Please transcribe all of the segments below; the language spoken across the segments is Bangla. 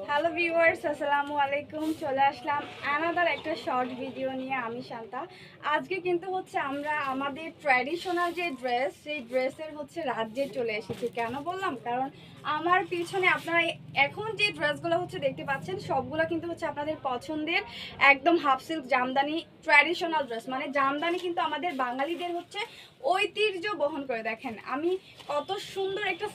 হ্যালো ভিউয়ার্স, আসসালামু আলাইকুম। চলে আসলাম অ্যানাদার একটা শর্ট ভিডিও নিয়ে। আমি শান্তা। আজকে কিন্তু হচ্ছে আমরা আমাদের ট্র্যাডিশনাল যে ড্রেস, সেই ড্রেসের হচ্ছে রাজ্যে চলে এসেছি। কেন বললাম? কারণ আমার পিছনে আপনারা এখন যে ড্রেসগুলো হচ্ছে দেখতে পাচ্ছেন, সবগুলো কিন্তু হচ্ছে আপনাদের পছন্দের একদম half silk Jamdani traditional dress. মানে জামদানি কিন্তু আমাদের বাঙালিদের হচ্ছে ঐতিহ্য বহন করে। দেখেন আমি কত সুন্দর একটা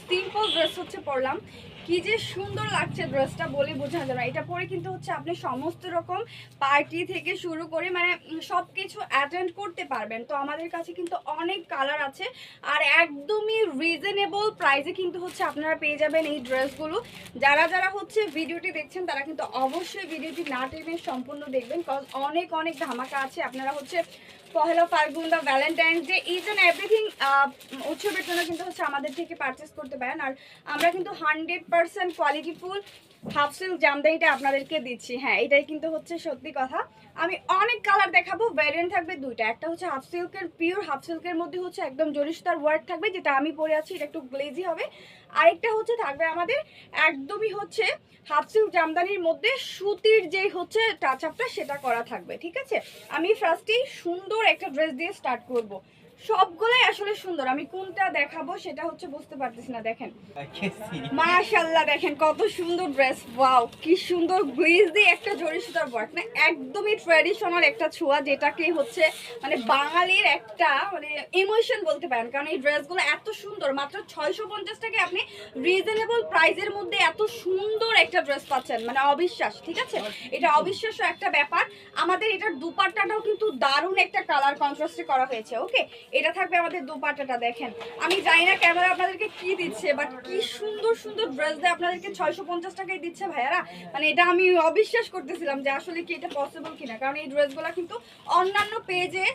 সিম্পল ড্রেস হচ্ছে পরলাম। কি যে সুন্দর লাগছে ড্রেসটা বলে বোঝানো যাবে না। এটা পরে কিন্তু হচ্ছে আপনি সমস্ত রকম পার্টি থেকে শুরু করে মানে সব কিছু অ্যাটেন্ড করতে পারবেন। তো আমাদের কাছে কিন্তু অনেক কালার আছে আর একদমই রিজনেবল প্রাইসে কিন্তু হচ্ছে আপনারা পেয়ে যাবেন এই ড্রেসগুলো। যারা যারা হচ্ছে ভিডিওটি দেখছেন তারা কিন্তু অবশ্যই ভিডিওটি না টেনে সম্পূর্ণ দেখবেন, কজ অনেক অনেক ধামাকা আছে। আপনারা হচ্ছে পহেলা ফাল্গুন বা Valentine's day each and everything উৎসবের জন্য কিন্তু হচ্ছে আমাদের থেকে পারচেস করতে পারেন। আর আমরা কিন্তু 100% কোয়ালিটিফুল হাফ সিল্ক জামদানিটা আপনাদেরকে দিচ্ছি। হ্যাঁ, এটাই কিন্তু হচ্ছে সত্যি কথা। আমি অনেক কালার দেখাবো, ভ্যারিয়েন্ট থাকবে দুইটা। একটা হচ্ছে হাফ সিল্কের, পিওর হাফ সিল্কের মধ্যে হচ্ছে একদম জরিস্তার ওয়ার্ক থাকবে, যেটা আমি পরে আছি, এটা একটু গ্লেজি হবে। আরেকটা হচ্ছে থাকবে আমাদের একদমই হচ্ছে হাফ সিল্ক জামদানির মধ্যে সুতির যে হচ্ছে টাচ আপটা সেটা করা থাকবে। ঠিক আছে, আমি ফার্স্টেই সুন্দর একটা ড্রেস দিয়ে স্টার্ট করব। সবগুলাই আসলে সুন্দর, আমি কোনটা দেখাবো সেটা হচ্ছে বুঝতে পারতেছি না। দেখেন মাশাআল্লাহ, দেখেন কত সুন্দর ড্রেস। ওয়াও, কি সুন্দর গ্লেজ দিয়ে একটা জরি সুতার ওয়ার্ক, না একদমই ট্র্যাডিশনাল একটা ছোঁয়া, যেটাকে হচ্ছে মানে বাঙালির একটা মানে ইমোশন বলতে পারেন। কারণ এই ড্রেসগুলো এত সুন্দর, মাত্র 650 টাকায় আপনি রিজনেবল প্রাইসের মধ্যে এত সুন্দর একটা ড্রেস পাচ্ছেন, মানে অবিশ্বাস। ঠিক আছে, এটা অবিশ্বাস্য একটা ব্যাপার। আমাদের এটার দুপাট্টাটাও কিন্তু দারুণ একটা কালার কন্ট্রাস্টে করা হয়েছে। ওকে, এটা থাকবে আমাদের দুপাট্টাটা। দেখেন আমি জানি না ক্যামেরা আপনাদেরকে কি দিচ্ছে, বাট কি সুন্দর সুন্দর ড্রেস দিয়ে আপনাদেরকে 650 টাকায় দিচ্ছে ভাইয়ারা। মানে এটা আমি অবিশ্বাস করতেছিলাম যে আসলে কি এটা পসিবল কিনা। কারণ এই ড্রেসগুলো কিন্তু অন্যান্য পেজে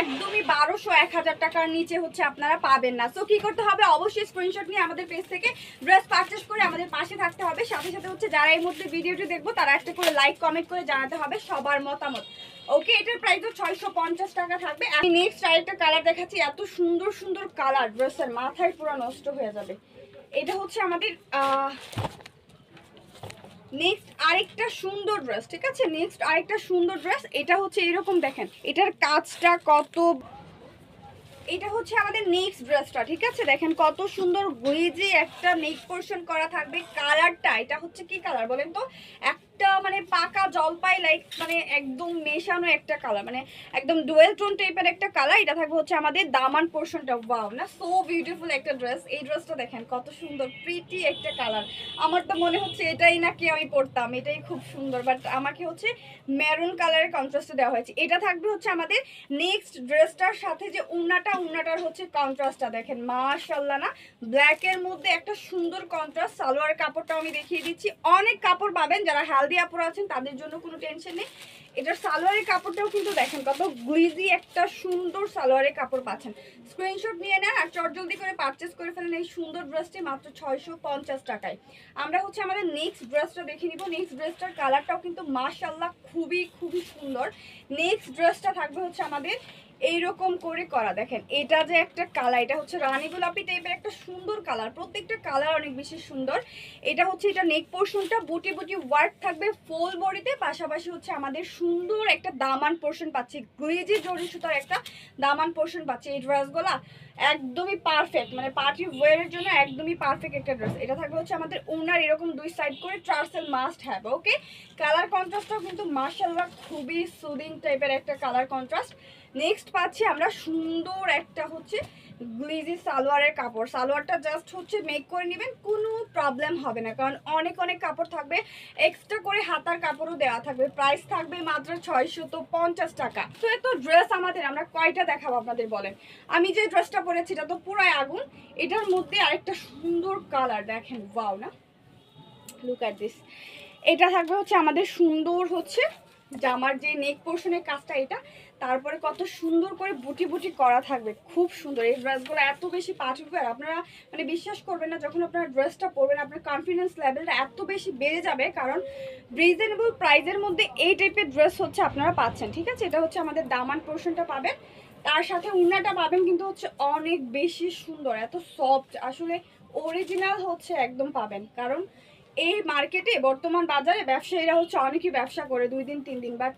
একদমই 1200-1000 টাকার নিচে হচ্ছে আপনারা পাবেন না। সো কি করতে হবে, অবশ্যই স্ক্রিনশট নিয়ে আমাদের পেজ থেকে ড্রেস পারচেস করে আমাদের পাশে থাকতে হবে। সাথে সাথে হচ্ছে যারা এই মুহূর্তে ভিডিওটি দেখবো তারা একটা করে লাইক কমেন্ট করে জানাতে হবে সবার মতামত। ওকে, এটার প্রাইসও 650 টাকা থাকবে। আমি নেক্সট আরেকটা কালার দেখাচ্ছি, এত সুন্দর সুন্দর কালার, ড্রেসের মাথায় পুরো নষ্ট হয়ে যাবে। এটা হচ্ছে আমাদের নেক্সট আরেকটা সুন্দর ড্রেস। ঠিক আছে, নেক্সট আরেকটা সুন্দর ড্রেস। এটা হচ্ছে এরকম, দেখেন এটার কাজটা কত। এটা হচ্ছে আমাদের নেক্সট ড্রেসটা। ঠিক আছে, দেখেন কত সুন্দর গ্লেজি একটা নেক পোর্শন করা থাকবে। কালারটা এটা হচ্ছে কি কালার বলেন তো? একটা মানে পাকা জলপাই লাইক, মানে একদম মেশানো একটা কালার, মানে একদম ডুয়েল টোন টাইপের একটা কালার। এটা থাকবে হচ্ছে আমাদের দামান পোর্শনটা। ওয়াও, না সো বিউটিফুল একটা ড্রেস। এই ড্রেসটা দেখেন কত সুন্দর, প্রিটি একটা কালার। আমার তো মনে হচ্ছে এটাই নাকি আমি পরতাম, এটাই খুব সুন্দর। বাট আমাকে হচ্ছে মেরুন কালারের কন্ট্রাস্টে দেওয়া হয়েছে। এটা থাকবে হচ্ছে আমাদের নেক্সট ড্রেসটার সাথে যে উন্নাটার হচ্ছে কন্ট্রাস্টটা দেখেন মাশাআল্লাহ, না ব্ল্যাকের মধ্যে একটা সুন্দর কন্ট্রাস্ট। সালোয়ার কাপড়টাও আমি দেখিয়ে দিচ্ছি, অনেক কাপড় পাবেন। যারা হেলদি আপুরা আছেন তাদের জন্য কোনো টেনশন নেই। এটার সালোয়ারের কাপড়টাও কিন্তু দেখেন কত গ্লিজি একটা সুন্দর সালোয়ারের কাপড় পাচ্ছেন। স্ক্রিনশট নিয়ে নেন আর চটজলদি করে পারচেস করে ফেলেন এই সুন্দর ড্রেসটি মাত্র 650 টাকায়। আমরা হচ্ছে আমাদের নেক্সট ড্রেসটা দেখে নিব। নেক্সট ড্রেসটার কালারটাও কিন্তু মাশাআল্লাহ খুবই খুবই সুন্দর। নেক্সট ড্রেসটা থাকবে হচ্ছে আমাদের এইরকম করে করা। দেখেন এটা যে একটা কালার, এটা হচ্ছে রানী গোলাপি টাইপের একটা সুন্দর কালার। প্রত্যেকটা কালার অনেক বেশি সুন্দর। এটা হচ্ছে এটা নেক পোর্শনটা বুটি বুটি ওয়ার্ক থাকবে ফুল বডিতে, পাশাপাশি হচ্ছে আমাদের সুন্দর একটা দামান পোর্শন পাচ্ছি, গ্লেজি জরি সুতার একটা দামান পোর্শন পাচ্ছি। এই ড্রেসগুলা একদমই পারফেক্ট, মানে পার্টি ওয়্যারের জন্য একদমই পারফেক্ট একটা ড্রেস। এটা থাকবে হচ্ছে আমাদের ওনার এরকম দুই সাইড করে ট্রার্সেল মাস্ট হ্যাভ। ওকে, কালার কন্ট্রাস্টটাও কিন্তু মাশাআল্লাহ খুবই সুদিং টাইপের একটা কালার কন্ট্রাস্ট। নেক্সট পাচ্ছি আমরা সুন্দর একটা হচ্ছে গ্লিজি সালোয়ারের কাপড়। সালোয়ারটা জাস্ট হচ্ছে মেক করে নেবেন, কোনো প্রবলেম হবে না, কারণ অনেক অনেক কাপড় থাকবে, এক্সট্রা করে হাতার কাপড়ও দেওয়া থাকবে। প্রাইস থাকবে মাত্র 650 টাকা। তো এত ড্রেস আমাদের, আমরা কয়টা দেখাবো আপনাদের বলেন? আমি যে ড্রেসটা পরেছি এটা তো পুরাই আগুন। এটার মধ্যে আরেকটা সুন্দর কালার দেখেন, ওয়াও, না লুক অ্যাট দিস। এটা থাকবে হচ্ছে আমাদের সুন্দর হচ্ছে জামার যে নেক পোর্শনের কাজটা, এটা তারপরে কত সুন্দর করে বুটি বুটি করা থাকবে, খুব সুন্দর। এই ড্রেসগুলো এত বেশি পার্টিকুলার, আপনারা মানে বিশ্বাস করবেন না, যখন আপনারা ড্রেসটা পরবেন আপনার কনফিডেন্স লেভেলটা এত বেশি বেড়ে যাবে, কারণ রিজনেবল প্রাইসের মধ্যে এই টাইপের ড্রেস হচ্ছে আপনারা পাচ্ছেন। ঠিক আছে, এটা হচ্ছে আমাদের দামান পোর্শনটা পাবেন, তার সাথে উন্নাটা পাবেন কিন্তু হচ্ছে অনেক বেশি সুন্দর, এত সফট। আসলে অরিজিনাল হচ্ছে একদম পাবেন। কারণ এই মার্কেটে বর্তমান বাজারে ব্যবসায়ীরা হচ্ছে অনেকই ব্যবসা করে 2 দিন 3 দিন, বাট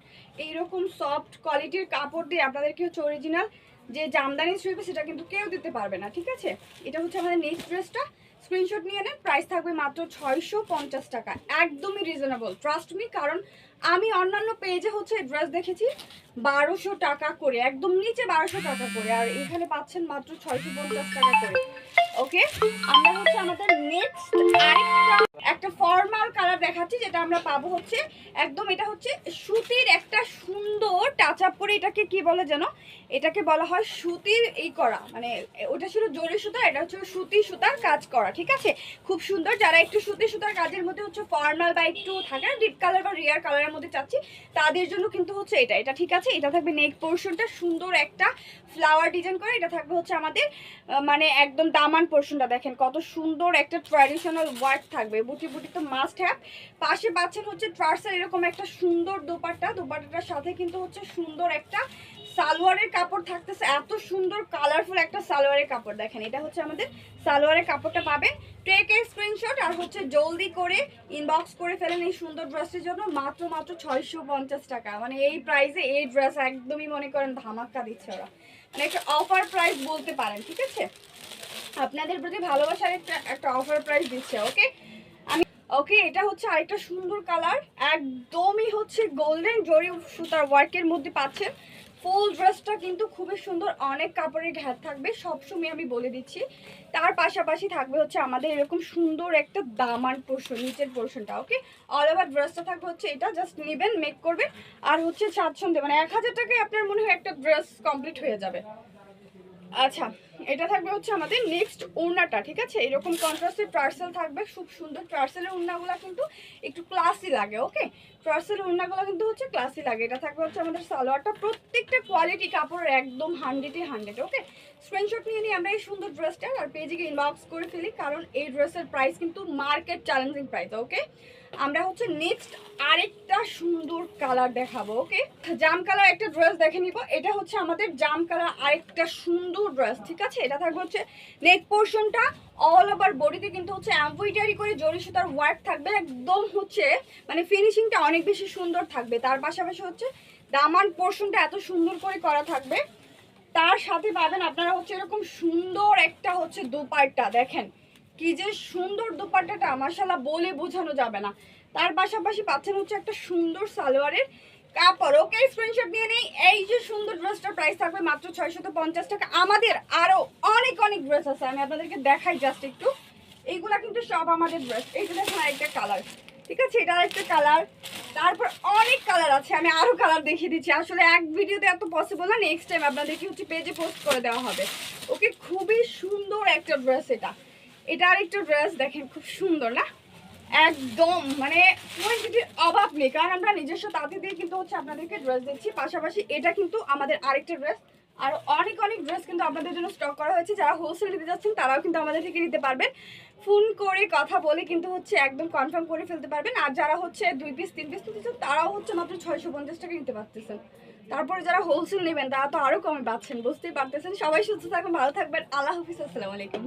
এইরকম সফট কোয়ালিটির কাপড় দিয়ে আপনাদেরকে হচ্ছে অরিজিনাল যে জামদানি শিল্প সেটা কিন্তু কেউ দিতে পারবে না। ঠিক আছে, এটা হচ্ছে আমাদের নেক্সট ড্রেসটা। স্ক্রিনশট নিয়ে নেন, প্রাইস থাকবে মাত্র 650 টাকা, একদমই রিজনেবল, ট্রাস্ট মি। কারণ আমি অন্যান্য পেজে হচ্ছে ড্রেস দেখেছি 1200 টাকা করে, একদম নিচে 1200 টাকা করে, আর এখানে পাচ্ছেন মাত্র 650 টাকা করে। ওকে, আমরা হচ্ছে আমাদের নেক্সট আরেকটা একটা ফর্মাল কালার দেখাচ্ছি, যেটা আমরা পাবো হচ্ছে একদম, এটা হচ্ছে সুতির একটা সুন্দর টাচ আপ করে, এটাকে কি বলে যেন, এটাকে বলা হয় সুতির এই করা, মানে ওটা ছিল জরি সুতা, এটা হচ্ছে সুতি সুতার কাজ করা। ঠিক আছে, খুব সুন্দর। যারা একটু সুতি সুতার কাজের মধ্যে হচ্ছে ফর্মাল বা একটু থাকে ডিপ কালার বা রিয়ার কালারের মধ্যে চাচ্ছি, তাদের জন্য কিন্তু হচ্ছে এটা ঠিক আছে। এটা থাকবে নেক পোর্শনটা সুন্দর একটা ফ্লাওয়ার ডিজাইন করে, এটা থাকবে হচ্ছে আমাদের মানে একদম দামান পোর্শনটা দেখেন কত সুন্দর একটা ট্র্যাডিশনাল ওয়ার্ক থাকবে, বুটি বুটি তো মাস্ট হ্যাভ। পাশে পাচ্ছেন হচ্ছে ট্রার্সেল এরকম একটা সুন্দর দোপাট্টা, দোপাট্টাটার সাথে কিন্তু হচ্ছে সুন্দর একটা সালোয়ারের কাপড় থাকতেছে, এত সুন্দর কালারফুল একটা সালোয়ারের কাপড় দেখেন। এটা হচ্ছে আমাদের সালোয়ারের কাপড়টা পাবেন। টেক এ স্ক্রিনশট আর হচ্ছে জলদি করে ইনবক্স করে ফেলেন এই সুন্দর ড্রেসটির জন্য। মাত্র 650 টাকা, মানে এই প্রাইসে এই ড্রেস একদমই মনে করেন ধামাক্কা দিচ্ছে ওরা, মানে একটা অফার প্রাইস বলতে পারেন। ঠিক আছে, আপনাদের প্রতি ভালোবাসার একটা অফার প্রাইস দিচ্ছে। ওকে, এটা হচ্ছে আরেকটা সুন্দর কালার, একদমই হচ্ছে গোল্ডেন জরি সুতার ওয়ার্কের মধ্যে পাচ্ছেন। ফুল ড্রেসটা কিন্তু খুবই সুন্দর, অনেক কাপড়ের ঘাট থাকবে সবসময় আমি বলে দিচ্ছি। তার পাশাপাশি থাকবে হচ্ছে আমাদের এরকম সুন্দর একটা দামান পোর্শন, নিচের পোর্শনটা। ওকে, অল ওভার ড্রেসটা থাকবে হচ্ছে এটা, জাস্ট নেবেন মেক করবেন আর হচ্ছে স্বাচ্ছন্দ্যে, মানে 1000 টাকায় আপনার মনে হয় একটা ড্রেস কমপ্লিট হয়ে যাবে। আচ্ছা, এটা থাকবে হচ্ছে আমাদের নেক্সট ওড়নাটা। ঠিক আছে, এরকম কন্ট্রাস্টের টার্সেল থাকবে, খুব সুন্দর। টার্সেলের ওড়নাগুলো কিন্তু একটু ক্লাসি লাগে। ওকে, টার্সেলের ওড়নাগুলো কিন্তু হচ্ছে ক্লাসি লাগে। এটা থাকবে হচ্ছে আমাদের সালোয়ারটা, প্রত্যেকটা কোয়ালিটি কাপড়ের একদম 100-এ 100। ওকে, স্ক্রিনশট নিয়ে নিই আমরা এই সুন্দর ড্রেসটা আর পেজে ইনবক্স করে ফেলি, কারণ এই ড্রেসের প্রাইস কিন্তু মার্কেট চ্যালেঞ্জিং প্রাইস। ওকে, আমরা হচ্ছে নেক্সট আরেকটা সুন্দর কালার দেখাবো। ওকে, জাম কালার একটা ড্রেস দেখে নিব। এটা হচ্ছে আমাদের জাম কালার আরেকটা সুন্দর ড্রেস। ঠিক আছে, এটা থাকবে হচ্ছে নেক পোর্শনটা অল ওভার বডিতে কিন্তু হচ্ছে এমব্রয়ডারি করে জরি সুতার ওয়ার্ক থাকবে, একদম হচ্ছে মানে ফিনিশিংটা অনেক বেশি সুন্দর থাকবে। তার পাশাপাশি হচ্ছে দামান পোর্শনটা এত সুন্দর করে করা থাকবে, তার সাথে পাবেন আপনারা হচ্ছে এরকম সুন্দর একটা হচ্ছে দোপাট্টা। দেখেন কি যে সুন্দর দোপাট্টাটা, মাশাআল্লাহ বলে বোঝানো যাবে না। তার পাশাপাশি পাচ্ছেন হচ্ছে একটা সুন্দর সালোয়ারের কাপড়। ওকে, স্ক্রিনশট নিয়ে নেই। এই যে সুন্দর ড্রেসটার প্রাইস থাকবে মাত্র 650 টাকা। আমাদের আরো অনেক অনেক ড্রেস আছে, আমি আপনাদেরকে দেখাই জাস্ট একটু। এইগুলা কিন্তু সব আমাদের ড্রেস। এই যে দেখুন আরেকটা কালার, ঠিক আছে, এটা আরেকটা কালার, তারপর অনেক কালার আছে, আমি আরো কালার দেখিয়ে দিচ্ছি। আসলে এক ভিডিওতে এত পসিবল না, নেক্সট টাইম আপনাদেরকে হচ্ছে পেজে পোস্ট করে দেওয়া হবে। ওকে, খুবই সুন্দর একটা ড্রেস। এটা আরেকটা ড্রেস দেখেন, খুব সুন্দর না, একদম মানে কোয়ান্টিটির অভাব নেই, কারণ আমরা নিজস্ব তাঁতি দিয়ে কিন্তু হচ্ছে আপনাদেরকে ড্রেস দিচ্ছি। পাশাপাশি এটা কিন্তু আমাদের আরেকটা ড্রেস, আর অনেক অনেক ড্রেস কিন্তু আপনাদের জন্য স্টক করা হয়েছে। যারা হোলসেল নিতে যাচ্ছেন তারাও কিন্তু আমাদের থেকে নিতে পারবেন, ফোন করে কথা বলে কিন্তু হচ্ছে একদম কনফার্ম করে ফেলতে পারবেন। আর যারা হচ্ছে 2 পিস 3 পিস নিতে চান তারাও হচ্ছে মাত্র 650 টাকা নিতে পারতেছেন। তারপরে যারা হোলসেল নেবেন তারা তো আরও কমে পাচ্ছেন, বুঝতেই পারতেছেন। সবাই সুস্থ থাকবেন, ভালো থাকবেন, আল্লাহ হাফিজ, আসসালামু আলাইকুম।